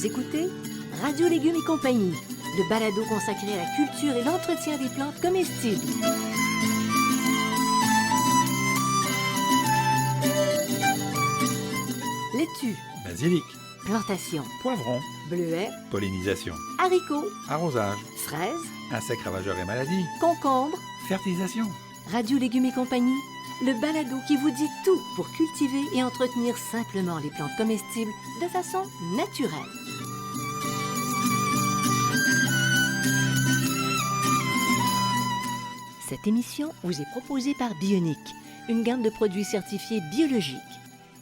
Vous écoutez Radio Légumes et compagnie, le balado consacré à la culture et l'entretien des plantes comestibles. Laitue, Basilic, plantation, poivron, bleuets, pollinisation, haricots, arrosage, fraises, insectes ravageurs et maladies, concombres. fertilisation. Radio Légumes et compagnie, le balado qui vous dit tout pour cultiver et entretenir simplement les plantes comestibles de façon naturelle. Cette émission vous est proposée par Bionic, une gamme de produits certifiés biologiques.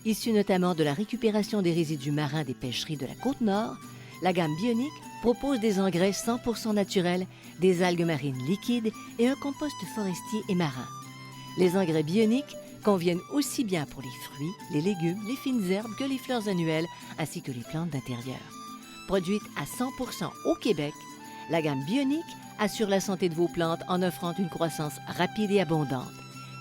Issue notamment de la récupération des résidus marins des pêcheries de la Côte-Nord, la gamme Bionic propose des engrais 100% naturels, des algues marines liquides et un compost forestier et marin. Les engrais Bionic conviennent aussi bien pour les fruits, les légumes, les fines herbes que les fleurs annuelles, ainsi que les plantes d'intérieur. Produite à 100% au Québec, la gamme Bionic assure la santé de vos plantes en offrant une croissance rapide et abondante.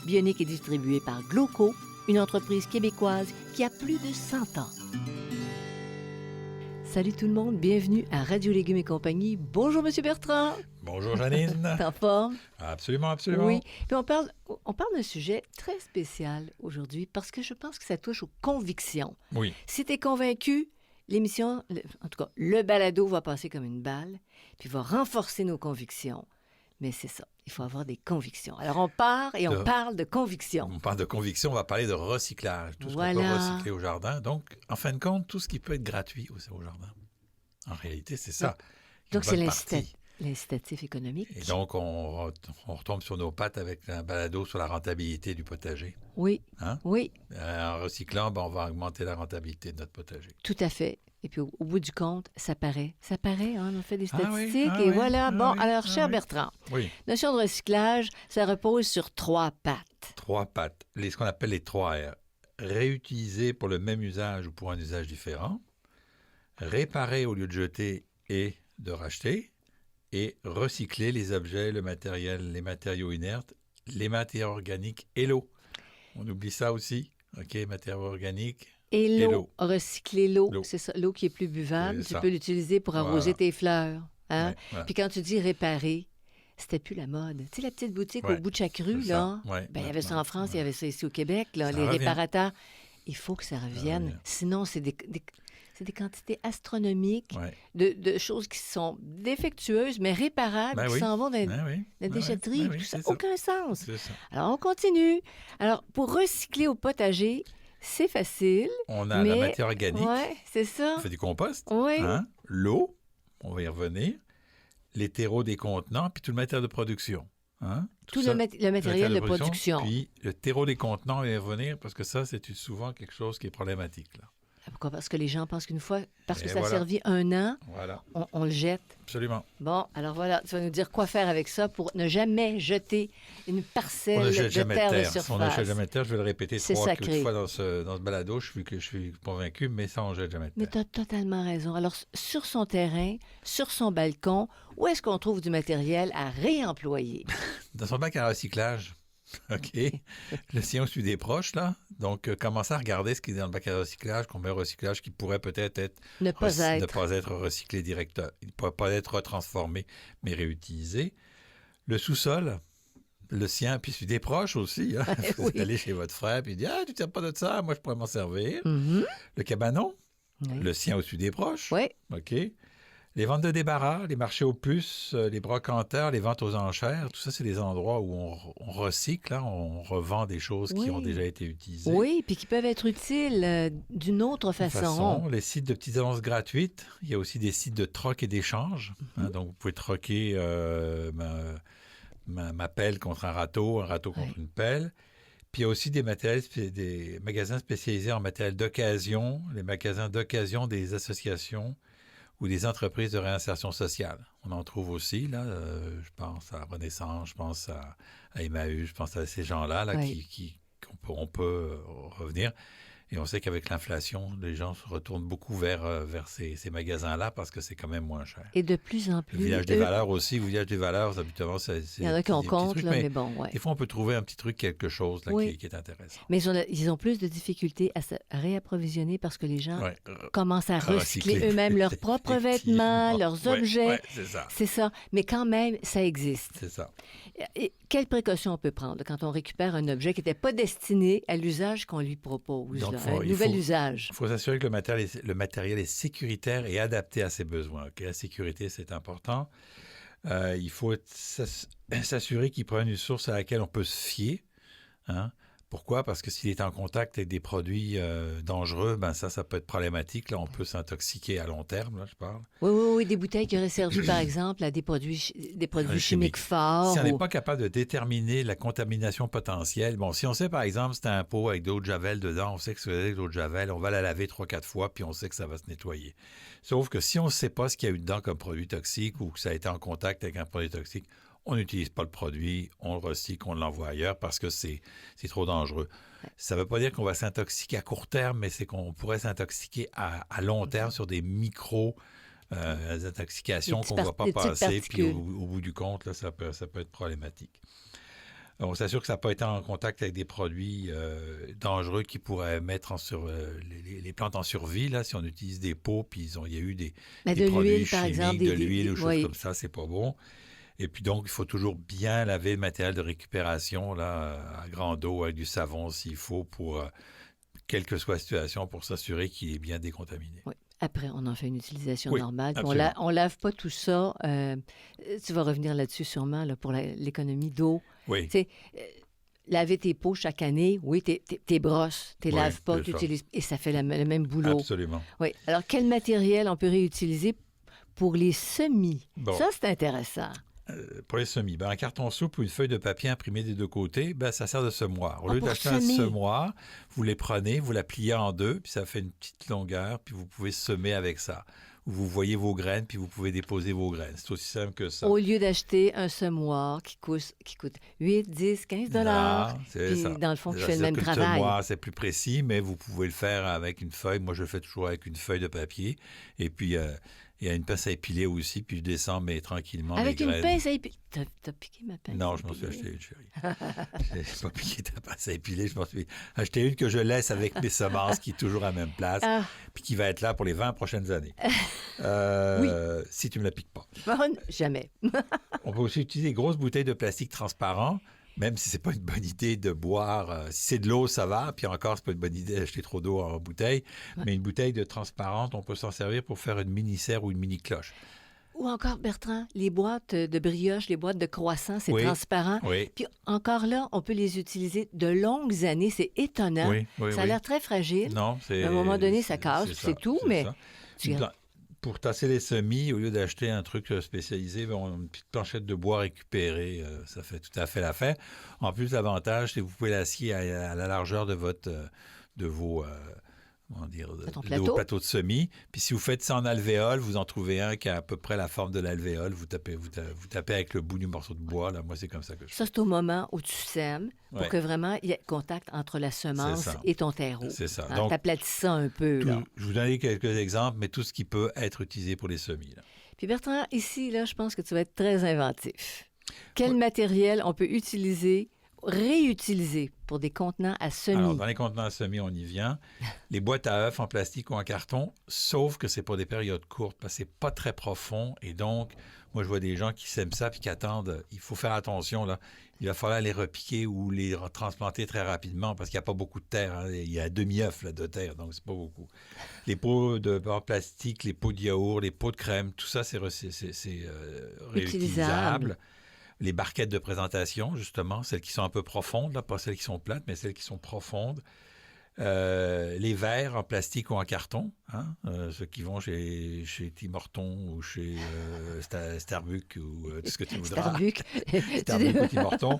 Bionic est distribué par Gloco, une entreprise québécoise qui a plus de 100 ans. Salut tout le monde, bienvenue à Radio Légumes et compagnie. Bonjour Monsieur Bertrand. Bonjour Janine. T'es en forme? Absolument, absolument. Oui. Puis on parle d'un sujet très spécial aujourd'hui parce que je pense que ça touche aux convictions. Oui. Si t'es convaincu, l'émission, en tout cas, le balado va passer comme une balle, puis va renforcer nos convictions. Mais c'est ça, il faut avoir des convictions. Alors on part et on parle de convictions. On parle de conviction, on va parler de recyclage. Tout ce qu'on peut recycler au jardin. Donc, en fin de compte, tout ce qui peut être gratuit aussi au jardin. En réalité, c'est ça. Donc c'est l'incitatif économique. Et donc, on retombe sur nos pattes avec un balado sur la rentabilité du potager. Oui, Hein? oui. En recyclant, on va augmenter la rentabilité de notre potager. Tout à fait. Et puis, au bout du compte, ça paraît. Ça paraît, hein? On fait des statistiques oui, et voilà. oui, Bon, oui, alors, cher Bertrand, Oui. notion de recyclage, ça repose sur 3 pattes. 3 pattes, ce qu'on appelle les 3 R. Réutiliser pour le même usage ou pour un usage différent. Réparer au lieu de jeter et de racheter. Et recycler les objets, le matériel, les matériaux inertes, les matières organiques et l'eau. On oublie ça aussi. OK, matières organiques. Et l'eau, recycler l'eau, c'est ça, l'eau qui est plus buvable. C'est Tu ça. peux l'utiliser pour arroser tes fleurs. Hein? Ouais, voilà. Puis quand tu dis réparer, c'était plus la mode. Tu sais, la petite boutique au bout de chaque rue, c'est là, ça. Ouais, il y avait ça en France, il y avait ça ici au Québec, là, Ça les revient. réparateurs. Il faut que ça revienne. revient. Sinon, c'est des quantités astronomiques Ouais. de choses qui sont défectueuses, mais réparables, Ben qui oui. s'en vont dans Ben oui. la Ben déchetterie. oui. Ben oui, Tout ça c'est n'a aucun sens. C'est ça. Alors, on continue. Alors, pour recycler au potager, c'est facile. On a mais... la matière organique. Oui, c'est ça. On fait du compost. Oui. Hein? L'eau, on va y revenir. Les terreaux des contenants, puis tout le matériel de production. Hein? Tout ça, le matériel de production. Puis le terreau des contenants, on va y revenir parce que ça, c'est souvent quelque chose qui est problématique. Là. Pourquoi? Parce que les gens pensent qu'une fois, parce que Et ça a voilà. servi 1 an, Voilà, on le jette. absolument. Bon, alors voilà, tu vas nous dire quoi faire avec ça pour ne jamais jeter une parcelle On ne jette de jamais terre de de terre. surface. On ne jette jamais de terre. Je vais le répéter C'est 3 sacré. fois dans ce balado. Je suis convaincu, mais ça, on ne jette jamais de Mais terre. tu as totalement raison. Alors, sur son terrain, sur son balcon, où est-ce qu'on trouve du matériel à réemployer? Dans son bac à recyclage, OK, le sien suit des proches, là. Donc, commencez à regarder ce qui est dans le bac à recyclage, combien de recyclage qui pourrait peut-être être Ne pas être. ne pas être recyclé directement. Il ne pourrait pas être retransformé, mais réutilisé. Le sous-sol, le sien, puis celui des proches aussi. Hein? Vous Oui. allez chez votre frère, puis il dit « Ah, tu ne tiens pas de ça, moi, je pourrais m'en servir. Mhm. Le cabanon, Oui. le sien au-dessus des proches. Oui. OK. Les ventes de débarras, les marchés aux puces, les brocanteurs, les ventes aux enchères, tout ça, c'est des endroits où on recycle, hein, on revend des choses qui Oui. ont déjà été utilisées. Oui, puis qui peuvent être utiles d'une autre De façon. les sites de petites annonces gratuites. Il y a aussi des sites de troc et d'échange. Hein, donc, vous pouvez troquer ma pelle contre un râteau contre une pelle. Puis, il y a aussi des magasins spécialisés en matériel d'occasion, les magasins d'occasion des associations ou des entreprises de réinsertion sociale. On en trouve aussi, là. Je pense à Renaissance, je pense à Emmaüs, je pense à ces gens-là là, Oui. on peut revenir. Et on sait qu'avec l'inflation, les gens se retournent beaucoup vers ces magasins-là parce que c'est quand même moins cher. Et de plus en Le plus... village des valeurs aussi, le village des valeurs, habituellement, Il y en a qui en des petits comptent, trucs, là, mais bon, ouais. des fois, on peut trouver un petit truc, quelque chose là, Oui. qui est intéressant. Mais ils ont plus de difficultés à se réapprovisionner parce que les gens Ouais. commencent à recycler Recycler. eux-mêmes leurs propres vêtements, leurs Ouais, objets. ouais, c'est ça. C'est ça. Mais quand même, ça existe. C'est ça. Et quelles précautions on peut prendre quand on récupère un objet qui n'était pas destiné à l'usage qu'on lui propose, Donc, là, il un nouvel faut- usage? Il faut s'assurer que le matériel est sécuritaire et adapté à ses besoins. Ok, la sécurité, c'est important. Il faut s'assurer qu'il provient d'une source à laquelle on peut se fier. Hein? Pourquoi? Parce que s'il est en contact avec des produits dangereux, ben ça peut être problématique. Là, on peut s'intoxiquer à long terme, là, je parle. Oui, des bouteilles qui auraient servi, par exemple, à des produits chimiques Chimiques. forts. Si on n'est pas capable de déterminer la contamination potentielle, bon, si on sait, par exemple, c'est un pot avec d'eau de Javel dedans, on sait que c'est avec de l'eau de Javel, on va la laver 3-4 fois, puis on sait que ça va se nettoyer. Sauf que si on ne sait pas ce qu'il y a eu dedans comme produit toxique ou que ça a été en contact avec un produit toxique, on n'utilise pas le produit, on le recycle, on l'envoie ailleurs parce que c'est trop dangereux. Ça ne veut pas dire qu'on va s'intoxiquer à court terme, mais c'est qu'on pourrait s'intoxiquer à long terme sur des intoxications qu'on ne voit pas passer, puis au bout du compte, là, ça peut être problématique. On s'assure que ça n'a pas été en contact avec des produits dangereux qui pourraient mettre les plantes en survie. Là, si on utilise des pots, puis il y a eu des produits chimiques, de l'huile ou choses comme ça, c'est pas bon. Et puis donc, il faut toujours bien laver le matériel de récupération là, à grande eau avec du savon s'il faut pour, quelle que soit la situation, pour s'assurer qu'il est bien décontaminé. Oui. Après, on en fait une utilisation Oui, normale. absolument. On lave pas tout ça. Tu vas revenir là-dessus sûrement là, pour l'économie d'eau. Oui. Tu sais, laver tes pots chaque année, oui, tes brosses, tu Oui, laves pas, c'est tu ça. utilises, et ça fait le même boulot. Absolument. Oui. Alors, quel matériel on peut réutiliser pour les semis? Bon. Ça, c'est intéressant. Pour les semis, un carton souple ou une feuille de papier imprimée des deux côtés, ça sert de semoir. Au lieu pour d'acheter un semer. semoir, vous les prenez, vous la pliez en deux, puis ça fait une petite longueur, puis vous pouvez semer avec ça. Vous voyez vos graines, puis vous pouvez déposer vos graines. C'est aussi simple que ça. Au lieu d'acheter un semoir qui coûte 8, 10, 15 $, c'est puis ça. dans le fond, qui C'est fait le même que travail. Le semoir, c'est plus précis, mais vous pouvez le faire avec une feuille. Moi, je le fais toujours avec une feuille de papier. Et puis, il y a une pince à épiler aussi, puis je descends tranquillement Avec les une graines. pince à épiler. T'as piqué ma pince? Non, je m'en suis acheté une, chérie. Je n'ai pas piqué ta pince à épiler. Je m'en suis acheté une que je laisse avec mes semences, qui est toujours à la même place, puis qui va être là pour les 20 prochaines années. Si tu ne me la piques pas. Bon, jamais. On peut aussi utiliser des grosses bouteilles de plastique transparent, même si c'est pas une bonne idée de boire. Si c'est de l'eau, ça va. Puis encore, c'est pas une bonne idée d'acheter trop d'eau en bouteille. Ouais. Mais une bouteille de transparente, on peut s'en servir pour faire une mini-serre ou une mini-cloche. Ou encore, Bertrand, les boîtes de brioche, les boîtes de croissants, c'est transparent. Oui. Puis encore là, on peut les utiliser de longues années. C'est étonnant. Ça a l'air très fragile. Non, à un moment donné, ça casse, c'est tout, mais... Pour tasser les semis, au lieu d'acheter un truc spécialisé, une petite planchette de bois récupérée, ça fait tout à fait l'affaire. En plus, l'avantage, c'est que vous pouvez l'acier à la largeur de vos plateaux de semis. Puis si vous faites ça en alvéole, vous en trouvez un qui a à peu près la forme de l'alvéole. Vous tapez avec le bout du morceau de bois. Là. Moi, c'est comme ça que je fais. Ça, c'est au moment où tu sèmes pour que vraiment il y ait contact entre la semence et ton terreau. C'est ça. Donc, t'aplatis ça un peu. Là. Je vous donne quelques exemples, mais tout ce qui peut être utilisé pour les semis. Là. Puis Bertrand, ici, là, je pense que tu vas être très inventif. Quel matériel on peut réutiliser pour des contenants à semis? Alors, dans les contenants à semis, on y vient. Les boîtes à œufs en plastique ou en carton, sauf que c'est pour des périodes courtes, parce que c'est pas très profond. Et donc, moi, je vois des gens qui sèment ça puis qui attendent. Il faut faire attention, là. Il va falloir les repiquer ou les transplanter très rapidement parce qu'il n'y a pas beaucoup de terre. Hein. Il y a demi-œuf de terre, donc c'est pas beaucoup. Les pots en plastique, les pots de yaourt, les pots de crème, tout ça, c'est réutilisable. Les barquettes de présentation, justement, celles qui sont un peu profondes, là, pas celles qui sont plates, mais celles qui sont profondes. Les verres en plastique ou en carton, hein, ceux qui vont chez Tim Hortons ou chez Starbucks ou tout ce que tu voudras. Starbucks ou Tim Hortons.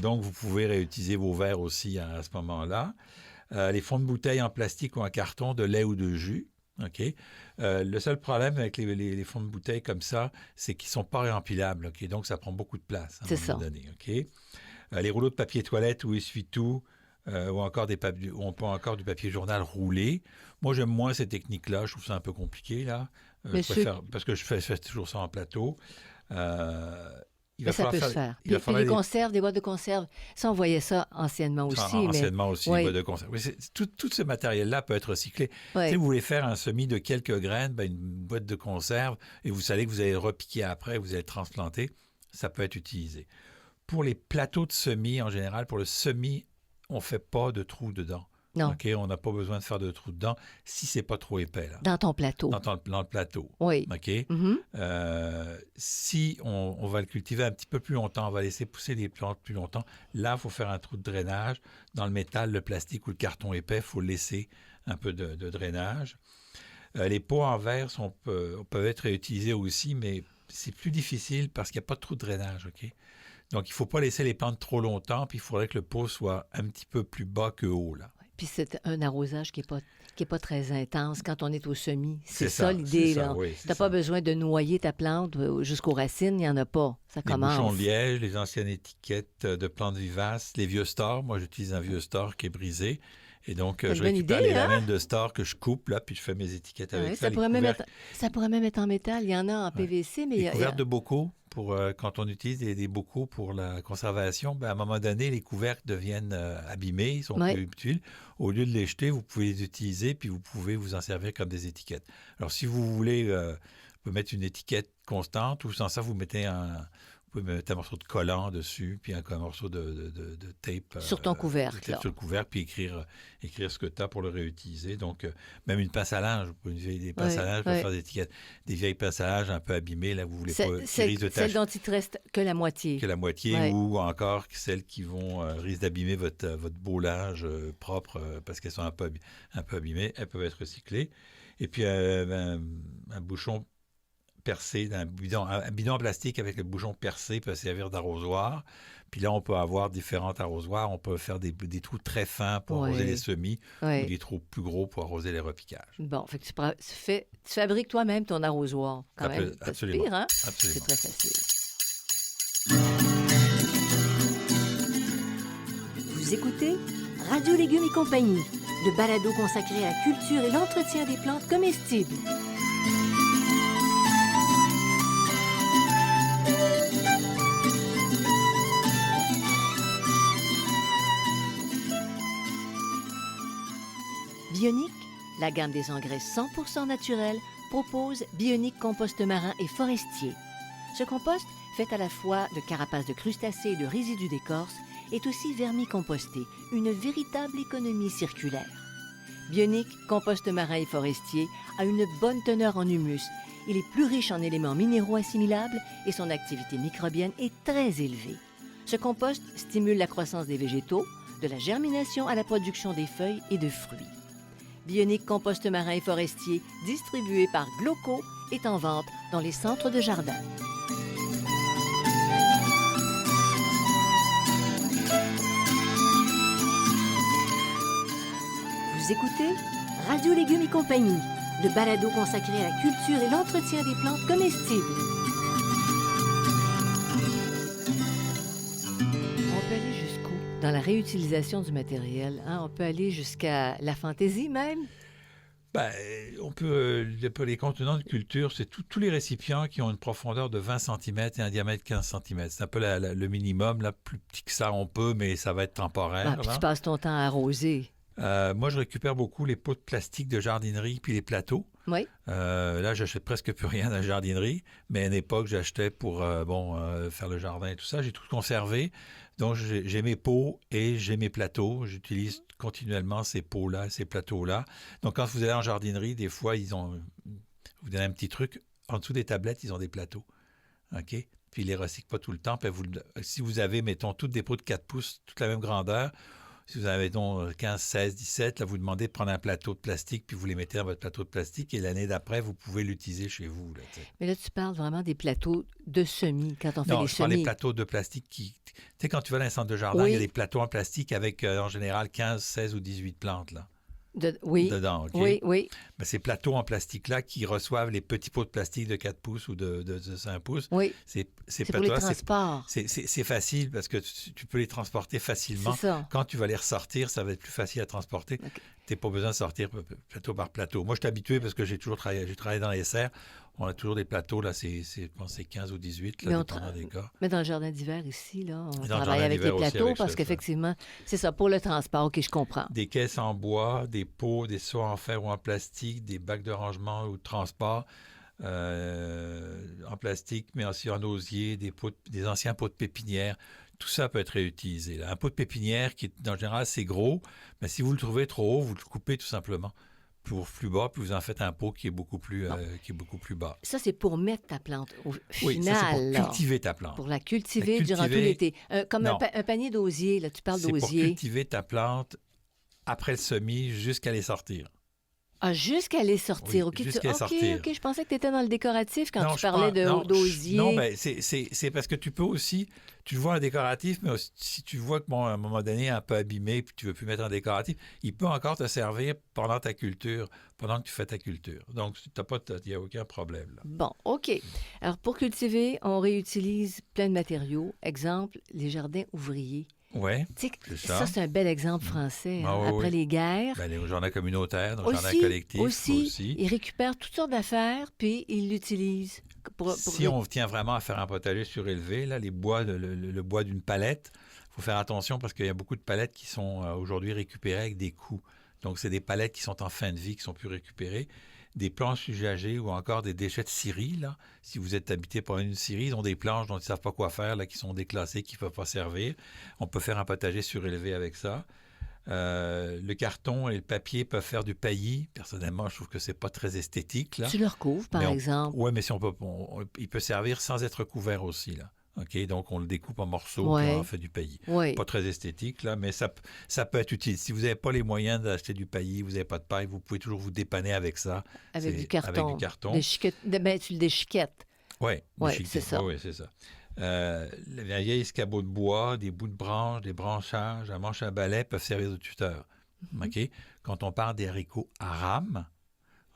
Donc, vous pouvez réutiliser vos verres aussi à ce moment-là. Les fonds de bouteilles en plastique ou en carton de lait ou de jus. Okay. Le seul problème avec les fonds de bouteille comme ça, c'est qu'ils ne sont pas réempilables. Okay? Donc, ça prend beaucoup de place à un moment donné. Okay? Les rouleaux de papier toilette ou essuie-tout, ou on peut encore du papier journal roulé. Moi, j'aime moins ces techniques-là. Je trouve ça un peu compliqué, là. Parce que je fais toujours ça en plateau. Mais ça peut se faire. Puis les conserves, des boîtes de conserve, ça, on voyait ça anciennement aussi. Anciennement aussi, les boîtes de conserve. Oui, tout ce matériel-là peut être recyclé. Si vous voulez faire un semis de quelques graines, une boîte de conserve, et vous savez que vous allez le repiquer après, vous allez le transplanter, ça peut être utilisé. Pour les plateaux de semis, en général, pour le semis, on ne fait pas de trous dedans. Non. OK? On n'a pas besoin de faire de trous dedans si ce n'est pas trop épais. Là. Dans ton plateau. Dans le plateau. Oui. OK? Mm-hmm. Si on va le cultiver un petit peu plus longtemps, on va laisser pousser les plantes plus longtemps, là, il faut faire un trou de drainage. Dans le métal, le plastique ou le carton épais, il faut laisser un peu de drainage. Les pots en verre peuvent être réutilisés aussi, mais c'est plus difficile parce qu'il n'y a pas de trou de drainage. OK? Donc, il ne faut pas laisser les plantes trop longtemps, puis il faudrait que le pot soit un petit peu plus bas que haut, là. Puis c'est un arrosage qui est pas très intense quand on est au semis. C'est ça l'idée, là. Oui, tu n'as pas besoin de noyer ta plante jusqu'aux racines, il n'y en a pas. Ça commence. Les bouchons de liège, les anciennes étiquettes de plantes vivaces, les vieux stores. Moi, j'utilise un vieux store qui est brisé. Et donc, je récupère les lamelles de store que je coupe, là, puis je fais mes étiquettes avec ça. Ça pourrait même être en métal. Il y en a en PVC, mais... Les couvercles de bocaux, quand on utilise des bocaux pour la conservation, à un moment donné, les couvercles deviennent abîmés, ils sont plus utiles. Au lieu de les jeter, vous pouvez les utiliser, puis vous pouvez vous en servir comme des étiquettes. Alors, si vous voulez, vous pouvez mettre une étiquette constante, ou sans ça, vous pouvez mettre un morceau de collant dessus, puis un morceau de tape. Sur ton couvercle. Sur le couvercle, puis écrire ce que tu as pour le réutiliser. Donc, même une pince à linge, des pinces à linge pour faire des étiquettes. Des vieilles pinces à linge un peu abîmées, là, vous voulez pas... Celles dont il te reste que la moitié. Que la moitié, ou encore celles qui risquent d'abîmer votre beau linge propre, parce qu'elles sont un peu abîmées. Elles peuvent être recyclées. Et puis, un bouchon percé un bidon en plastique avec le bouchon percé peut servir d'arrosoir. Puis là, on peut avoir différents arrosoirs. On peut faire des trous très fins pour arroser les semis ou des trous plus gros pour arroser les repiquages. Bon, fait que tu fabriques toi-même ton arrosoir. Quand même, absolument. Pire, hein? Absolument. C'est très facile. Vous écoutez Radio Légumes et compagnie, le balado consacré à la culture et l'entretien des plantes comestibles. Bionic, la gamme des engrais 100% naturels, propose Bionic compost marin et forestier. Ce compost, fait à la fois de carapaces de crustacés et de résidus d'écorce, est aussi vermicomposté, une véritable économie circulaire. Bionic compost marin et forestier a une bonne teneur en humus. Il est plus riche en éléments minéraux assimilables et son activité microbienne est très élevée. Ce compost stimule la croissance des végétaux, de la germination à la production des feuilles et de fruits. Bionic compost marin et forestier, distribué par Gloco, est en vente dans les centres de jardin. Vous écoutez Radio Légumes et compagnie, le balado consacré à la culture et l'entretien des plantes comestibles. On peut aller jusqu'où dans la réutilisation du matériel? Hein? On peut aller jusqu'à la fantaisie même? On peut, les contenants de culture, c'est tous les récipients qui ont une profondeur de 20 cm et un diamètre de 15 cm. C'est un peu le minimum. Là, plus petit que ça, on peut, mais ça va être temporaire. Puis tu passes ton temps à arroser. Moi, je récupère beaucoup les pots de plastique de jardinerie puis les plateaux. Oui. Là, j'achète presque plus rien dans la jardinerie, mais à une époque, j'achetais pour faire le jardin et tout ça. J'ai tout conservé. Donc, j'ai mes pots et j'ai mes plateaux. J'utilise continuellement ces pots-là, ces plateaux-là. Donc, quand vous allez en jardinerie, des fois, vous donnez un petit truc. En dessous des tablettes, ils ont des plateaux. OK? Puis, ils les recyclent pas tout le temps. Puis si vous avez, mettons, toutes des pots de 4 pouces, toute la même grandeur, si vous en avez donc 15, 16, 17, là, vous demandez de prendre un plateau de plastique, puis vous les mettez dans votre plateau de plastique, et l'année d'après, vous pouvez l'utiliser chez vous. Là, mais là, tu parles vraiment des plateaux de semis, quand on fait les semis. Non, je parle des plateaux de plastique qui... Tu sais, quand tu vas dans un centre de jardin, il y a des plateaux en plastique avec, en général, 15, 16 ou 18 plantes, là. Oui, dedans. OK? oui, oui, Ben, ces plateaux en plastique-là qui reçoivent les petits pots de plastique de 4 pouces ou de 5 pouces, oui. ces C'est pour les plateaux-là, transports. c'est facile parce que tu peux les transporter facilement. C'est ça. Quand tu vas les ressortir, ça va être plus facile à transporter. OK. Tu n'as pas besoin de sortir plateau par plateau. Moi, je suis habitué parce que j'ai travaillé dans les serres. On a toujours des plateaux, là, je pense que c'est 15 ou 18, là, dépendant des cas. Mais dans le jardin d'hiver ici, là, on Dans le travaille jardin avec les d'hiver aussi, plateaux avec parce ça. qu'effectivement, c'est ça, pour le transport. OK, je comprends. Des caisses en bois, des pots, des seaux en fer ou en plastique, des bacs de rangement ou de transport en plastique, mais aussi en osier, des anciens pots de pépinière. Tout ça peut être réutilisé, là. Un pot de pépinière, en général, c'est gros, mais si vous le trouvez trop haut, vous le coupez tout simplement. Pour plus bas, puis vous en faites un pot qui est beaucoup plus bas. Ça, c'est pour mettre ta plante au Oui, final. ça, c'est pour là. cultiver ta plante. Pour la cultiver La durant tout cultiver- l'été. Comme Non. un panier d'osier, là, tu parles C'est pour d'osier. cultiver ta plante après le semis jusqu'à les sortir. Ah, jusqu'à les sortir. Oui, OK, jusqu'à les sortir. OK, je pensais que tu étais dans le décoratif quand Non, tu je parlais pense- non, d'osier. Non, ben, c'est parce que tu peux aussi, tu le vois en décoratif, mais aussi, si tu vois que, bon, à un moment donné, un peu abîmé, puis tu veux plus mettre en décoratif, il peut encore te servir pendant ta culture, pendant que tu fais ta culture. Donc, il n'y a aucun problème, là. Bon, OK. Alors, pour cultiver, on réutilise plein de matériaux. Exemple, les jardins ouvriers. Ouais. Tu sais, C'est ça, ça. c'est un bel exemple français. Ah, hein. oui, Après oui. les guerres, Ben, les jardins communautaires, les jardins aussi, collectifs aussi, ils récupèrent toutes sortes d'affaires, puis ils l'utilisent. Si on tient vraiment à faire un potager surélevé, là, les bois, le bois d'une palette, il faut faire attention parce qu'il y a beaucoup de palettes qui sont aujourd'hui récupérées avec des coups. Donc, c'est des palettes qui sont en fin de vie, qui sont plus récupérées. Des planches usagées ou encore des déchets de scierie, là. Si vous êtes habité par une scierie, ils ont des planches dont ils ne savent pas quoi faire, là, qui sont déclassées, qui ne peuvent pas servir. On peut faire un potager surélevé avec ça. Le carton et le papier peuvent faire du paillis. Personnellement, je trouve que c'est pas très esthétique, là. Tu le recouvres, par exemple. Oui, mais si il peut servir sans être couvert aussi, là. OK, donc on le découpe en morceaux, Ouais. puis on en fait du paillis. Oui. Pas très esthétique, là, mais ça peut être utile. Si vous n'avez pas les moyens d'acheter du paillis, vous n'avez pas de paille, vous pouvez toujours vous dépanner avec ça. Avec C'est- du carton. Avec du carton. Ben, tu le déchiquettes. Oui, Ouais, c'est ça. Oui, c'est ça. Les vieilles escabeaux de bois, des bouts de branches, des branchages, un manche à balai peuvent servir de tuteur. OK? Quand on parle des haricots à rame,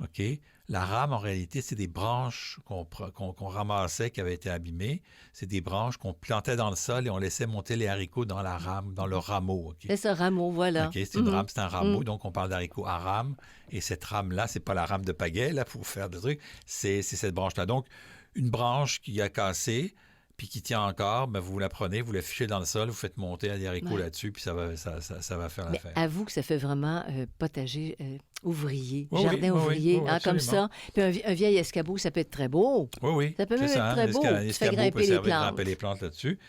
OK? La rame, en réalité, c'est des branches qu'on ramassait qui avaient été abîmées. C'est des branches qu'on plantait dans le sol et on laissait monter les haricots dans la rame, dans le rameau. OK? C'est ça, rameau, voilà. OK, c'est une rame, c'est un rameau, donc on parle d'haricots à rame. Et cette rame-là, c'est pas la rame de pagaie, là, pour faire des trucs, c'est cette branche-là. Donc, une branche qui a cassé, puis qui tient encore, ben, vous la prenez, vous la fichez dans le sol, vous faites monter des haricots Ouais. là-dessus, puis ça va faire Mais l'affaire. avoue que ça fait vraiment potager ouvrier, Oui, jardin oui, oui, ouvrier, oui, hein, comme absolument. ça. Puis un vieil escabeau, ça peut être très beau. Oui, oui. Ça peut même c'est être très beau. Un Tu fais escabeau grimper peut les servir à plantes. grimper les plantes là-dessus.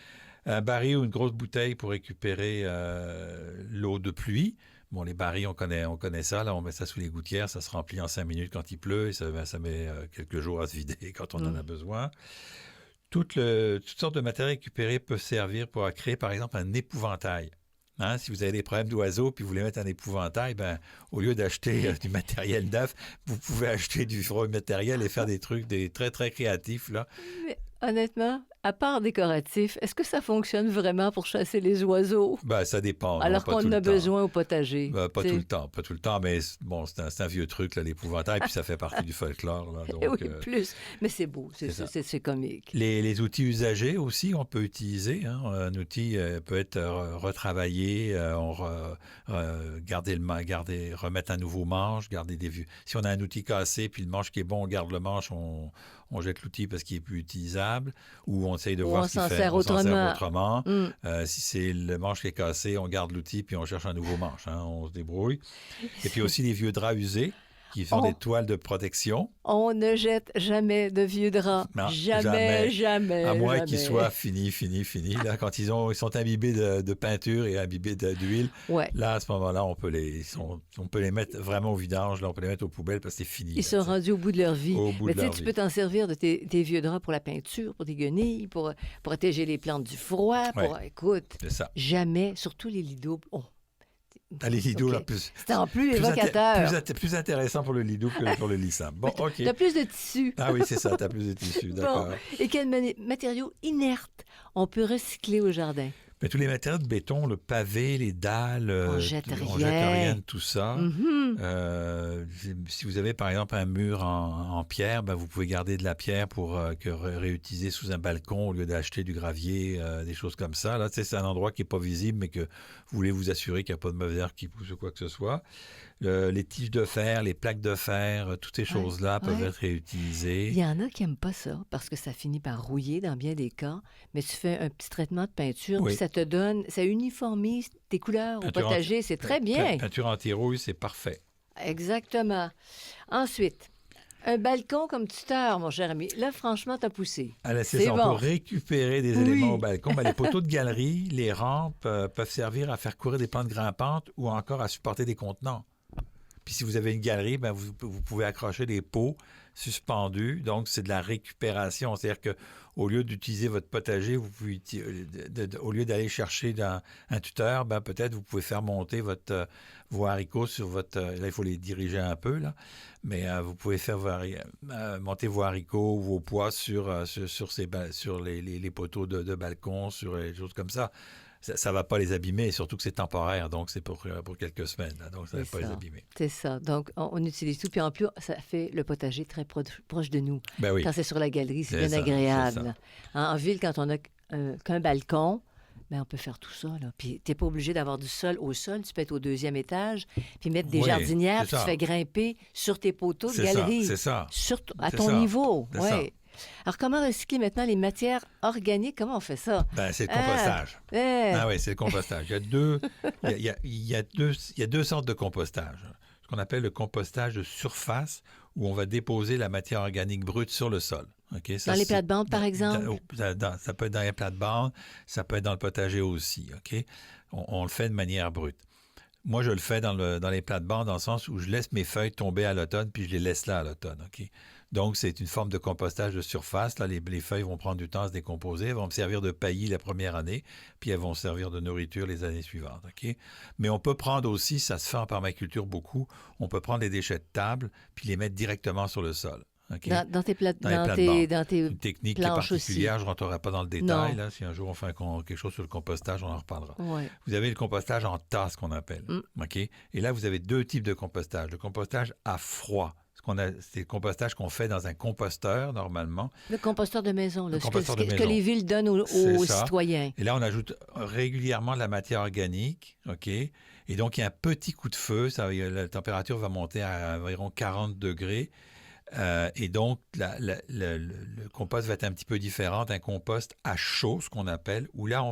Un baril ou une grosse bouteille pour récupérer l'eau de pluie. Bon, les barils, on connaît ça. Là, on met ça sous les gouttières. Ça se remplit en 5 minutes quand il pleut. Et ça met quelques jours à se vider quand on en a besoin. Toutes sortes de matériaux récupérés peuvent servir pour créer, par exemple, un épouvantail. Hein, si vous avez des problèmes d'oiseaux puis vous voulez mettre un épouvantail, ben, au lieu d'acheter du matériel neuf, vous pouvez acheter du vrai matériel et faire des trucs très, très créatifs, là. Mais honnêtement, à part décoratif, est-ce que ça fonctionne vraiment pour chasser les oiseaux? Ben, ça dépend. Alors pas qu'on tout en le a temps. besoin au potager. Ben, pas tu sais. tout le temps, mais bon, c'est un vieux truc, là, l'épouvantail, puis ça fait partie du folklore. Là, donc, Oui, plus. Mais c'est beau, c'est ça. c'est comique. Les outils usagés aussi, on peut utiliser. Hein. Un outil peut être retravaillé, remettre un nouveau manche, garder des vieux. Si on a un outil cassé, puis le manche qui est bon, on garde le manche, on jette l'outil parce qu'il est plus utilisable, ou on essaye de Ou voir on ce qu'il s'en fait. sert On s'en sert autrement. autrement. Si c'est le manche qui est cassé, on garde l'outil, puis on cherche un nouveau manche. Hein. On se débrouille. Et puis aussi les vieux draps usés qui sont des toiles de protection. On ne jette jamais de vieux draps. Non, Jamais. À moins jamais. qu'ils soient finis. Là, quand ils sont imbibés de peinture et imbibés d'huile, Ouais. là, à ce moment-là, on peut les mettre vraiment au vidange. Là, on peut les mettre aux poubelles parce que c'est fini. Ils sont rendus au bout de leur vie. Au bout Mais de tu sais, leur tu vie. peux t'en servir de tes vieux draps pour la peinture, pour des guenilles, pour protéger les plantes du froid. Écoute, C'est ça. jamais, surtout les lidos. Oh. Les lidos, OK. là, plus C'est en plus évocateur. plus intéressant pour le lido que pour le lissam. Bon, OK. Tu as plus de tissu. Ah oui, c'est ça, tu as plus de tissu, d'accord. Bon. Et quels matériaux inertes on peut recycler au jardin? Mais tous les matériaux de béton, le pavé, les dalles, On jette on jette rien. rien de tout ça. Mhm. Si vous avez par exemple un mur en pierre, ben, vous pouvez garder de la pierre pour réutiliser sous un balcon au lieu d'acheter du gravier, des choses comme ça. Là, tu sais, c'est un endroit qui n'est pas visible, mais que vous voulez vous assurer qu'il n'y a pas de mauvais air qui pousse ou quoi que ce soit. Les tiges de fer, les plaques de fer, toutes ces choses-là peuvent être Il réutilisées. y en a qui n'aiment pas ça parce que ça finit par rouiller dans bien des cas, mais tu fais un petit traitement de peinture, Oui. puis ça te donne, ça uniformise tes couleurs au Peinture potager, c'est très bien. Peinture anti-rouille, c'est parfait. Exactement. Ensuite, un balcon comme tuteur, mon cher ami. Là, franchement, t'as poussé. Alors, c'est C'est ça, on bon. peut récupérer des Oui. éléments au balcon. Ben, les poteaux de galerie, les rampes peuvent servir à faire courir des pentes grimpantes ou encore à supporter des contenants. Puis si vous avez une galerie, ben vous pouvez accrocher des pots suspendus. Donc, c'est de la récupération. C'est-à-dire qu'au lieu d'utiliser votre potager, vous pouvez, au lieu d'aller chercher un tuteur, ben peut-être vous pouvez faire monter vos haricots sur votre... là, il faut les diriger un peu, là. Mais vous pouvez faire monter vos haricots ou vos pois sur les poteaux de balcon, sur les choses comme ça. Ça ne va pas les abîmer, surtout que c'est temporaire, donc c'est pour quelques semaines, là, donc ça ne va pas les abîmer. C'est ça. Donc, on utilise tout. Puis en plus, ça fait le potager très proche de nous. Ben oui. Quand c'est sur la galerie, c'est bien ça, agréable. En ville, quand on n'a qu'un balcon, ben, on peut faire tout ça. Là. Puis tu n'es pas obligé d'avoir du sol au sol. Tu peux être au 2e étage, puis mettre des Oui, jardinières, c'est puis tu ça. fais grimper sur tes poteaux de C'est galerie. ça, c'est ça. À C'est ton ça. niveau. C'est ça. Ouais. Alors, comment recycler maintenant les matières organiques? Comment on fait ça? Ben, c'est le compostage. Ah oui, c'est le compostage. Il y a deux sortes de compostage. Ce qu'on appelle le compostage de surface, où on va déposer la matière organique brute sur le sol. Okay? Ça, Dans les plates-bandes, par exemple? Ça peut être dans les plates-bandes, ça peut être dans le potager aussi. Okay? On le fait de manière brute. Moi, je le fais dans les plates-bandes dans le sens où je laisse mes feuilles tomber à l'automne, puis je les laisse là à l'automne. Okay? Donc, c'est une forme de compostage de surface. Là, les feuilles vont prendre du temps à se décomposer. Elles vont me servir de paillis la première année, puis elles vont servir de nourriture les années suivantes. Okay? Mais on peut prendre aussi, ça se fait en permaculture beaucoup, on peut prendre les déchets de table, puis les mettre directement sur le sol. Okay? Dans tes Une technique qui est planches particulière, aussi. je ne rentrerai pas dans le détail. Là, si un jour on fait quelque chose sur le compostage, on en reparlera. Ouais. Vous avez le compostage en tasse qu'on appelle. Okay? Et là, vous avez deux types de compostage. Le compostage à froid. C'est le compostage qu'on fait dans un composteur, normalement. Le composteur de maison, là, Le composteur de ce que maison. les villes donnent aux citoyens. Et là, on ajoute régulièrement de la matière organique, OK? Et donc, il y a un petit coup de feu. La température va monter à environ 40 degrés. Et donc, le compost va être un petit peu différent d'un compost à chaud, ce qu'on appelle, où là,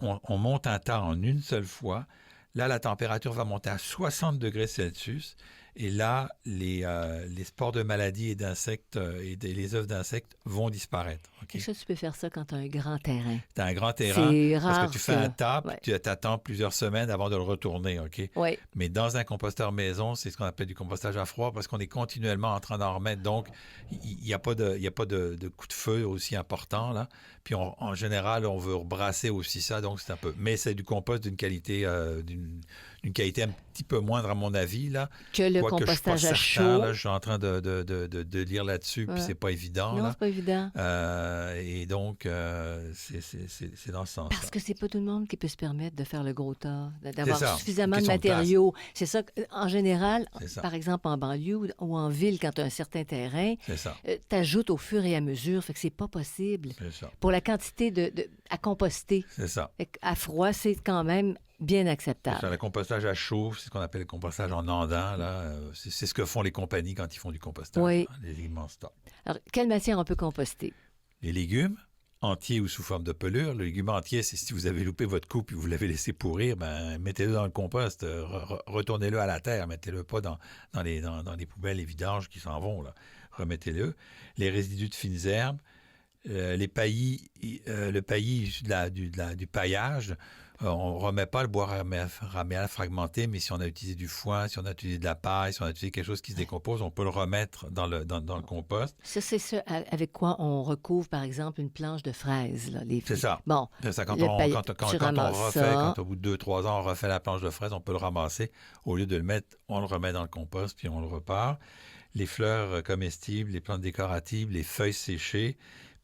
on monte un tas en une seule fois. Là, la température va monter à 60 degrés Celsius. Et là, les spores de maladies et d'insectes et les œufs d'insectes vont disparaître. Okay? Et ça, tu peux faire ça quand tu as un grand terrain. Tu as un grand terrain, C'est rare, parce que tu fais un tas, ouais. tu t'attends plusieurs semaines avant de le retourner. Okay? Oui. Mais dans un composteur maison, c'est ce qu'on appelle du compostage à froid, parce qu'on est continuellement en train d'en remettre. Donc, il n'y a pas de coup de feu aussi important. Là. Puis, en général, on veut rebrasser aussi ça, donc c'est un peu... Mais c'est du compost d'une qualité un petit peu moindre, à mon avis, là. Que le compostage à chaud. Là, je suis en train de lire là-dessus, puis c'est pas évident. Non, là. c'est pas évident. Et donc, c'est dans ce sens-là. Parce que c'est pas tout le monde qui peut se permettre de faire le gros tas, d'avoir suffisamment de Question de place. matériaux. C'est ça, en général, C'est ça. par exemple en banlieue ou en ville, quand tu as un certain terrain, C'est ça. tu ajoutes au fur et à mesure, fait que c'est pas possible. C'est ça. Pour la quantité à composter. C'est ça. À froid, c'est quand même bien acceptable. Le compostage à chaud, c'est ce qu'on appelle le compostage en andin. Là, c'est ce que font les compagnies quand ils font du compostage. Oui. Hein, les immenses tas. Alors, quelle matière on peut composter? Les légumes, entiers ou sous forme de pelure. Le légume entier, c'est si vous avez loupé votre coupe et vous l'avez laissé pourrir, ben, mettez-le dans le compost, retournez-le à la terre, mettez-le pas dans les poubelles, les vidanges qui s'en vont. Là. Remettez-le. Les résidus de fines herbes, le paillis issu du paillage, on ne remet pas le bois raméal fragmenté, mais si on a utilisé du foin, si on a utilisé de la paille, si on a utilisé quelque chose qui se décompose, on peut le remettre dans le compost. Ça, c'est ça avec quoi on recouvre, par exemple, une planche de fraises. Là, C'est ça. Bon, C'est ça. Quand tu refait, quand au bout de 2-3 ans, on refait la planche de fraises, on peut le ramasser. Au lieu de le mettre, on le remet dans le compost, puis on le repart. Les fleurs comestibles, les plantes décoratives, les feuilles séchées,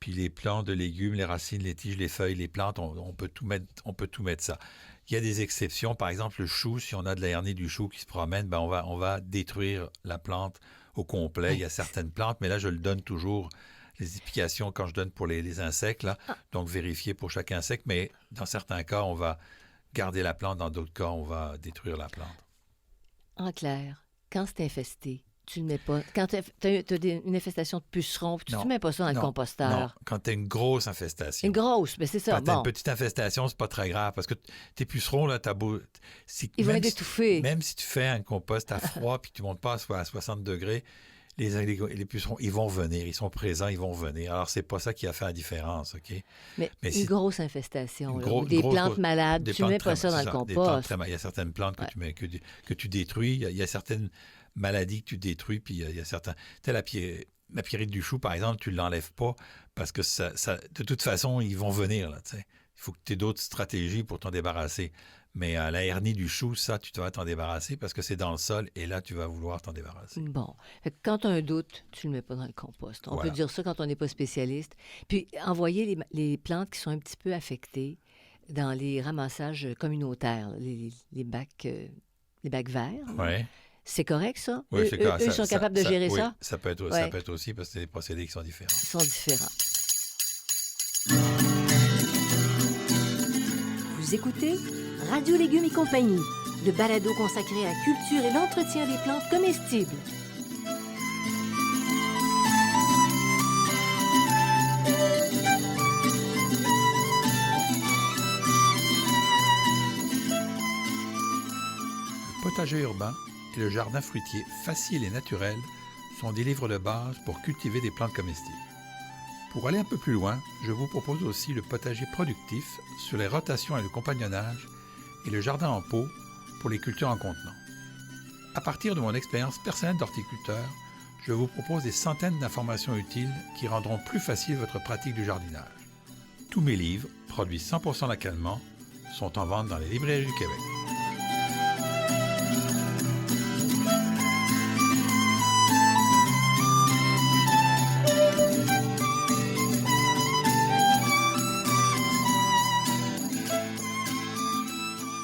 Puis les plantes de légumes, les racines, les tiges, les feuilles, les plantes, on peut tout mettre ça. Il y a des exceptions. Par exemple, le chou, si on a de la hernie du chou qui se promène, ben on va détruire la plante au complet. Oui. Il y a certaines plantes, mais là, je le donne toujours, les explications quand je donne pour les insectes. Là. Donc, vérifier pour chaque insecte. Mais dans certains cas, on va garder la plante. Dans d'autres cas, on va détruire la plante. En clair, quand c'est infesté, tu ne le mets pas. Quand tu as une infestation de pucerons, tu ne mets pas ça dans le composteur. Non, quand tu as une grosse infestation. Une grosse, mais c'est ça. Quand tu as une petite infestation, c'est pas très grave parce que tes pucerons, là, ils vont être étouffés. Même si tu fais un compost à froid puis que tu ne montes pas à 60 degrés, les pucerons, ils vont venir, ils sont présents, ils vont venir. Alors, c'est pas ça qui a fait la différence, OK? Mais une grosse infestation, des plantes malades, tu ne mets pas ça dans le compost. Il y a certaines plantes que tu détruis, il y a certaines maladies que tu détruis, puis il y a certains... Tu sais, la pierrite du chou, par exemple, tu ne l'enlèves pas parce que ça, de toute façon, ils vont venir, là, tu sais. Il faut que tu aies d'autres stratégies pour t'en débarrasser. Mais la hernie du chou, ça, tu dois t'en débarrasser parce que c'est dans le sol et là, tu vas vouloir t'en débarrasser. Bon. Quand tu as un doute, tu ne le mets pas dans le compost. On peut dire ça quand on n'est pas spécialiste. Puis, envoyer les plantes qui sont un petit peu affectées dans les ramassages communautaires, les bacs verts. Oui. C'est correct, ça? Oui, c'est correct. Eux sont capables de gérer ça? Oui, ça peut être aussi parce que c'est des procédés qui sont différents. Ils sont différents. Vous écoutez Radio Légumes et compagnie, le balado consacré à la culture et l'entretien des plantes comestibles. Le potager urbain et le jardin fruitier facile et naturel sont des livres de base pour cultiver des plantes comestibles. Pour aller un peu plus loin, je vous propose aussi le potager productif sur les rotations et le compagnonnage et le jardin en pot pour les cultures en contenant. À partir de mon expérience personnelle d'horticulteur, je vous propose des centaines d'informations utiles qui rendront plus facile votre pratique du jardinage. Tous mes livres, produits 100% localement, sont en vente dans les librairies du Québec.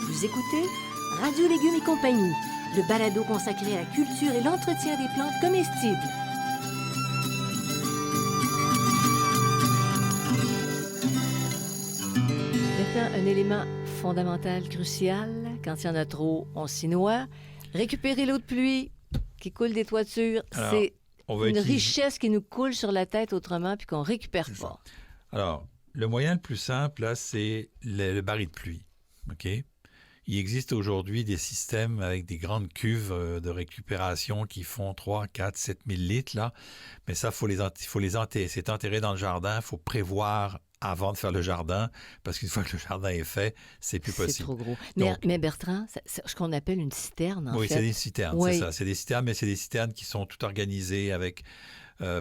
Vous écoutez Radio Légumes et compagnie, le balado consacré à la culture et l'entretien des plantes comestibles. Maintenant, un élément fondamental, crucial, quand il y en a trop, on s'y noie. Récupérer l'eau de pluie qui coule des toitures, c'est une richesse qui nous coule sur la tête autrement puis qu'on ne récupère pas. Alors, le moyen le plus simple, là, c'est le baril de pluie. OK? Il existe aujourd'hui des systèmes avec des grandes cuves de récupération qui font 3, 4, 7 000 litres, là. Mais ça, c'est enterré dans le jardin. Il faut prévoir avant de faire le jardin, parce qu'une fois que le jardin est fait, c'est plus possible. C'est trop gros. Mais Bertrand, c'est ce qu'on appelle une citerne, en fait. Oui, c'est des citernes, c'est ça. C'est des citernes, mais c'est des citernes qui sont toutes organisées avec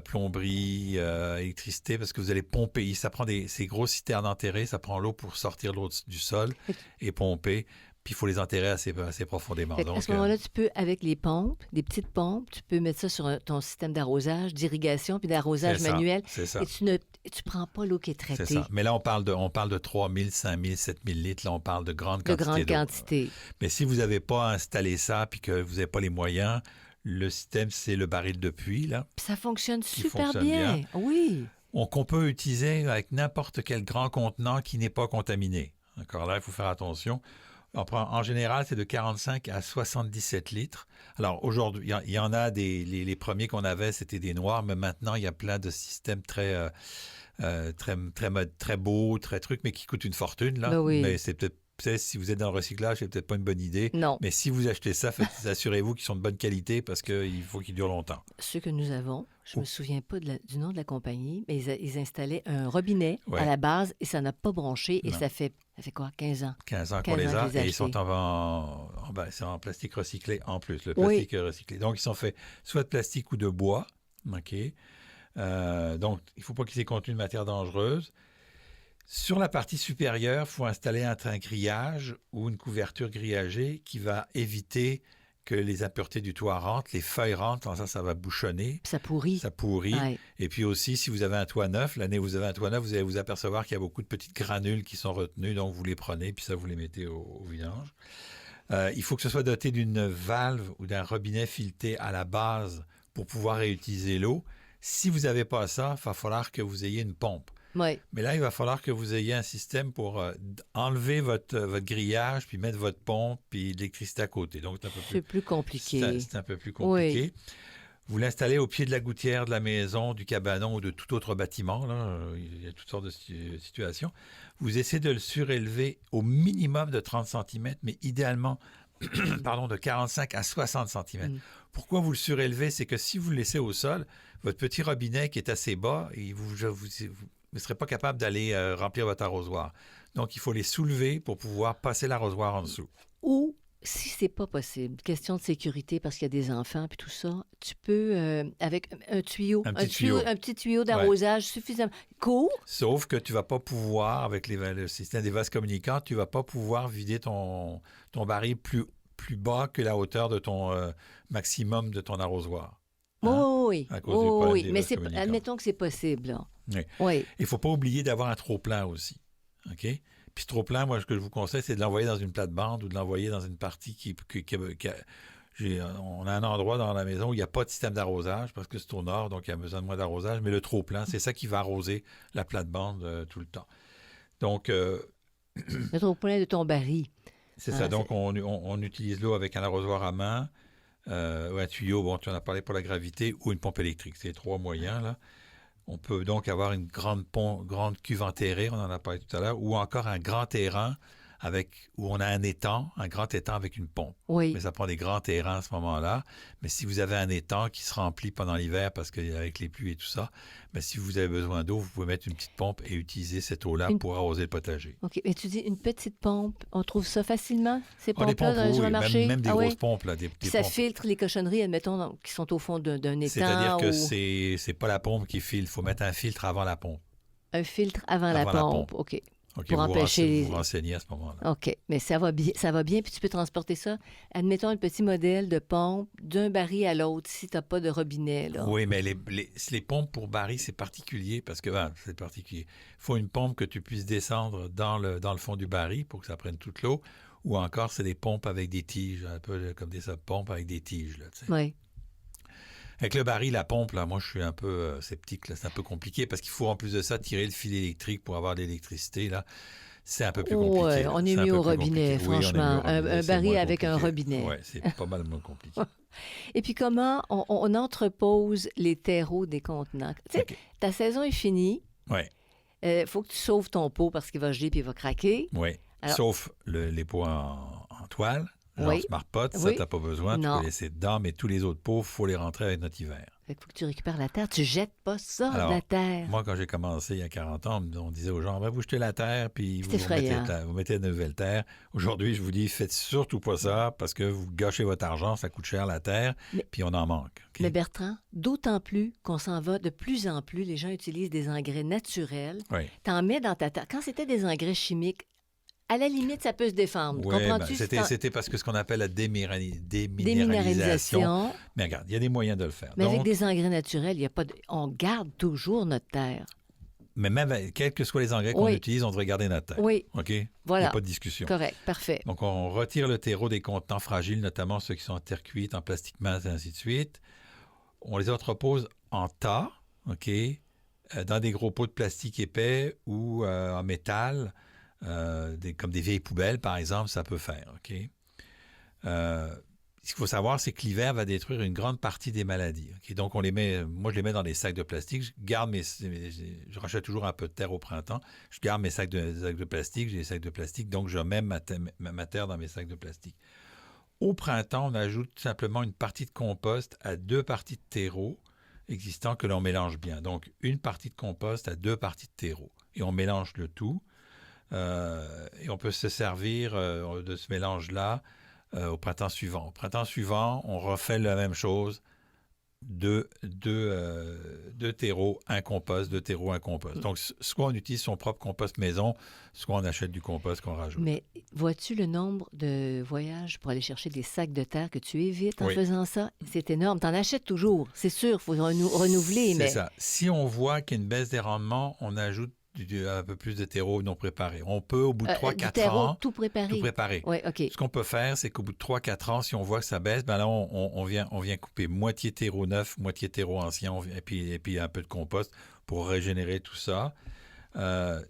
plomberie, électricité, parce que vous allez pomper. Ça prend ces grosses citernes enterrées, ça prend l'eau pour sortir l'eau du sol et pomper. Puis il faut les enterrer assez profondément. Donc, à ce moment-là, tu peux, avec les pompes, des petites pompes, tu peux mettre ça sur ton système d'arrosage, d'irrigation, puis d'arrosage manuel. C'est ça. Et tu ne prends pas l'eau qui est traitée. C'est ça. Mais là, on parle de 3 000, 5 000, 7 000 litres. Là, on parle de grandes quantités d'eau. De grandes quantités. Mais si vous n'avez pas installé ça, puis que vous n'avez pas les moyens, le système, c'est le baril de pluie, là. Puis ça fonctionne super bien. Oui. Qu'on peut utiliser avec n'importe quel grand contenant qui n'est pas contaminé. D'accord? Là, il faut faire attention. En général, c'est de 45 à 77 litres. Alors, aujourd'hui, il y en a les premiers qu'on avait, c'était des noirs, mais maintenant, il y a plein de systèmes très beaux, très trucs, mais qui coûtent une fortune, là. Ben oui. Mais c'est peut-être, si vous êtes dans le recyclage, c'est peut-être pas une bonne idée. Non. Mais si vous achetez ça, assurez-vous qu'ils sont de bonne qualité parce qu'il faut qu'ils durent longtemps. Ceux que nous avons, je ne me souviens pas du nom de la compagnie, mais ils installaient un robinet à la base et ça n'a pas bronché. Et ça fait quoi, 15 ans? 15 ans qu'on les a et ils sont c'est en plastique recyclé en plus, le plastique recyclé. Donc, ils sont faits soit de plastique ou de bois. OK? Donc, il ne faut pas qu'ils aient contenu de matière dangereuse. Sur la partie supérieure, il faut installer un grillage ou une couverture grillagée qui va éviter que les impuretés du toit rentrent, les feuilles rentrent, ça va bouchonner. Ça pourrit. Ça pourrit. Ouais. Et puis aussi, si vous avez un toit neuf, l'année où vous avez un toit neuf, vous allez vous apercevoir qu'il y a beaucoup de petites granules qui sont retenues, donc vous les prenez, puis ça, vous les mettez au vidange. Il faut que ce soit doté d'une valve ou d'un robinet fileté à la base pour pouvoir réutiliser l'eau. Si vous n'avez pas ça, il va falloir que vous ayez une pompe. Oui. Mais là, il va falloir que vous ayez un système pour enlever votre grillage, puis mettre votre pompe, puis l'électricité à côté. Donc, C'est plus compliqué. C'est un peu plus compliqué. Oui. Vous l'installez au pied de la gouttière de la maison, du cabanon ou de tout autre bâtiment. Là. Il y a toutes sortes de situations. Vous essayez de le surélever au minimum de 30 cm, mais idéalement de 45 à 60 cm. Pourquoi vous le surélevez? C'est que si vous le laissez au sol, votre petit robinet qui est assez bas, vous ne serez pas capable d'aller remplir votre arrosoir. Donc, il faut les soulever pour pouvoir passer l'arrosoir en dessous. Ou, si c'est pas possible, question de sécurité parce qu'il y a des enfants puis tout ça, tu peux, avec un tuyau, un petit tuyau d'arrosage suffisamment court. Sauf que tu ne vas pas pouvoir, avec le système des vases communicants, tu ne vas pas pouvoir vider ton baril plus bas que la hauteur de ton maximum de ton arrosoir. Oui, à cause du problème des mais vases communicants. admettons que c'est possible. Là. Oui. Oui. Il ne faut pas oublier d'avoir un trop-plein aussi. OK? Puis ce trop-plein, moi, ce que je vous conseille, c'est de l'envoyer dans une plate-bande ou de l'envoyer dans une partie on a un endroit dans la maison où il n'y a pas de système d'arrosage parce que c'est au nord, donc il y a besoin de moins d'arrosage. Mais le trop-plein, c'est ça qui va arroser la plate-bande tout le temps. Donc... le trop-plein de ton baril. C'est ça. Donc, on utilise l'eau avec un arrosoir à main, un tuyau, bon, tu en as parlé pour la gravité, ou une pompe électrique. C'est les trois moyens, là. On peut donc avoir une grande cuve enterrée, on en a parlé tout à l'heure, ou encore un grand terrain où on a un grand étang avec une pompe. Oui. Mais ça prend des grands terrains à ce moment-là. Mais si vous avez un étang qui se remplit pendant l'hiver, parce qu'avec les pluies et tout ça, mais si vous avez besoin d'eau, vous pouvez mettre une petite pompe et utiliser cette eau-là pour arroser le potager. OK. Mais tu dis une petite pompe, on trouve ça facilement, ces pompes-là, dans les supermarchés? Même des grosses pompes. Là, ça filtre les cochonneries, admettons, qui sont au fond d'un étang. C'est-à-dire que c'est pas la pompe qui filtre. Il faut mettre un filtre avant la pompe. Un filtre avant la pompe. OK. Pour empêcher... Vous renseignez à ce moment-là. OK. Mais ça va bien, puis tu peux transporter ça. Admettons un petit modèle de pompe d'un baril à l'autre si tu n'as pas de robinet. Là. Oui, mais les pompes pour baril, c'est particulier parce que c'est particulier. Il faut une pompe que tu puisses descendre dans le fond du baril pour que ça prenne toute l'eau. Ou encore, c'est des pompes avec des tiges, un peu comme des pompes avec des tiges. Là, tu sais. Oui. Avec le baril, la pompe, là, moi, je suis un peu sceptique. Là. C'est un peu compliqué parce qu'il faut, en plus de ça, tirer le fil électrique pour avoir de l'électricité. Là. C'est un peu plus compliqué. Ouais, on est mieux au robinet, franchement. Un baril avec un robinet. Oui, c'est pas mal moins compliqué. Et puis, comment on entrepose les terreaux des contenants? Tu sais, ta saison est finie. Oui. Faut que tu sauves ton pot parce qu'il va geler puis il va craquer. Oui. Alors, sauf les pots en toile. Genre Smart-Pot, ça, t'as pas besoin, tu peux laisser dedans, mais tous les autres pots, il faut les rentrer avec notre hiver. Fait qu'il faut que tu récupères la terre. Tu jettes pas ça, la terre. Moi, quand j'ai commencé il y a 40 ans, on disait aux gens, vous jetez la terre, puis vous mettez de nouvelles terres. Aujourd'hui, je vous dis, faites surtout pas ça, parce que vous gâchez votre argent, ça coûte cher la terre, puis on en manque. Okay? Mais Bertrand, d'autant plus qu'on s'en va de plus en plus, les gens utilisent des engrais naturels. Oui. T'en mets dans ta terre. Quand c'était des engrais chimiques, à la limite, ça peut se défendre. Comprends-tu? C'était parce que ce qu'on appelle la déminéralisation. Mais regarde, il y a des moyens de le faire. Mais avec des engrais naturels, on garde toujours notre terre. Mais même, quels que soient les engrais qu'on utilise, on devrait garder notre terre. Oui. OK? Voilà. Il n'y a pas de discussion. Correct. Parfait. Donc, on retire le terreau des contenants fragiles, notamment ceux qui sont en terre cuite, en plastique mince, et ainsi de suite. On les entrepose en tas, OK? Dans des gros pots de plastique épais ou en métal. Comme des vieilles poubelles, par exemple, ça peut faire. OK? Ce qu'il faut savoir, c'est que l'hiver va détruire une grande partie des maladies. Okay? Donc, moi, je les mets dans des sacs de plastique. Je rachète toujours un peu de terre au printemps. Je garde mes sacs de plastique. J'ai des sacs de plastique. Donc, je mets ma terre dans mes sacs de plastique. Au printemps, on ajoute simplement une partie de compost à 2 parties de terreau existants que l'on mélange bien. Donc, une partie de compost à 2 parties de terreau. Et on mélange le tout. Et on peut se servir de ce mélange-là au printemps suivant. Au printemps suivant, on refait la même chose deux terreaux, un compost, deux terreaux, un compost. Donc, soit on utilise son propre compost maison, soit on achète du compost qu'on rajoute. Mais vois-tu le nombre de voyages pour aller chercher des sacs de terre que tu évites en Oui. faisant ça? C'est énorme. Tu en achètes toujours, c'est sûr. Il faut renouveler. C'est mais ça. Si on voit qu'il y a une baisse des rendements, on ajoute un peu plus de terreau non préparé. On peut, au bout de 3-4 terreau ans, tout préparé. tout préparer. Oui, OK. Ce qu'on peut faire, c'est qu'au bout de 3-4 ans, si on voit que ça baisse, ben là, on vient couper moitié terreau neuf, moitié terreau ancien, et puis un peu de compost pour régénérer tout ça. Dans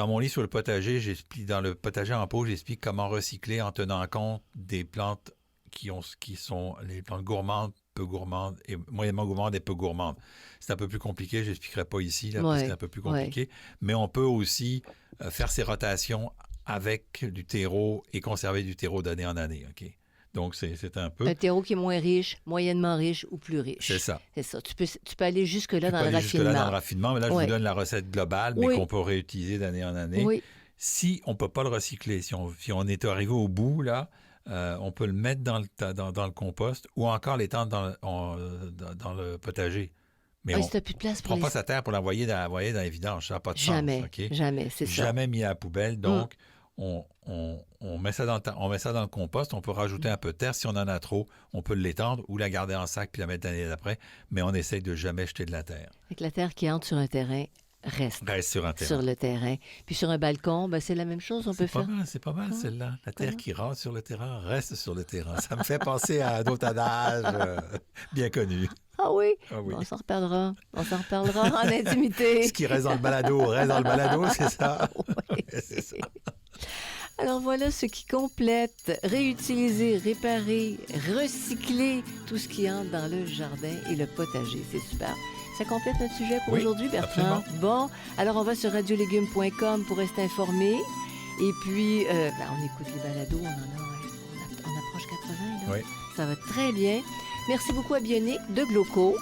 mon livre sur le potager, dans le potager en pot, j'explique comment recycler en tenant compte des plantes qui sont les plantes gourmandes, peu gourmandes, et moyennement gourmandes et peu gourmandes. C'est un peu plus compliqué, je n'expliquerai pas ici, là, parce que c'est un peu plus compliqué. Mais on peut aussi faire ces rotations avec du terreau et conserver du terreau d'année en année. OK? Donc, c'est un peu... Un terreau qui est moins riche, moyennement riche ou plus riche. C'est ça. C'est ça. Tu peux aller jusque-là dans le raffinement. Jusque-là dans le raffinement, mais là, je vous donne la recette globale, mais qu'on peut réutiliser d'année en année. Oui. Si on ne peut pas le recycler, si on est arrivé au bout, là, on peut le mettre dans le compost ou encore l'étendre dans le potager. Mais on si plus de place ne prend pas sa terre pour l'envoyer dans les vidanges. Ça n'a pas de sens. Okay? Jamais, c'est ça. Jamais mis à la poubelle. Donc, on met ça dans le compost. On peut rajouter un peu de terre. Si on en a trop, on peut l'étendre ou la garder en sac puis la mettre l'année d'après. Mais on essaye de jamais jeter de la terre. Avec la terre qui entre sur un terrain, reste sur un terrain. Sur le terrain. Puis sur un balcon, c'est la même chose, on peut faire. C'est pas mal, celle-là. La terre qui rentre sur le terrain reste sur le terrain. Ça me fait penser à un autre adage bien connu. Ah oui? On s'en reparlera. On s'en reparlera en intimité. Ce qui reste dans le balado, reste dans le balado, c'est ça? Oui, c'est ça. Alors voilà ce qui complète, réutiliser, réparer, recycler tout ce qui entre dans le jardin et le potager. C'est super. Ça complète notre sujet pour aujourd'hui, Bertrand. Absolument. Bon, alors on va sur radiolégumes.com pour rester informé. Et puis, on écoute les balados, on approche 80, là. Oui. Ça va très bien. Merci beaucoup à Bionic de Gloco.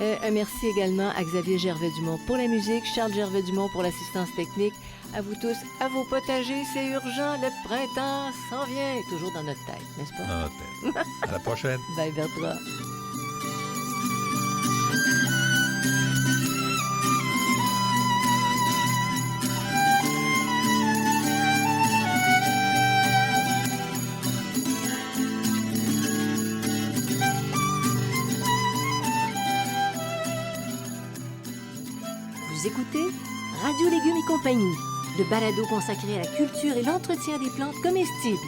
Un merci également à Xavier Gervais-Dumont pour la musique, Charles Gervais-Dumont pour l'assistance technique. À vous tous, à vos potagers, c'est urgent, le printemps s'en vient. Toujours dans notre tête, n'est-ce pas? Dans notre tête. À la prochaine. Bye, Bertrand. Vous écoutez Radio Légumes et compagnie, le balado consacré à la culture et l'entretien des plantes comestibles.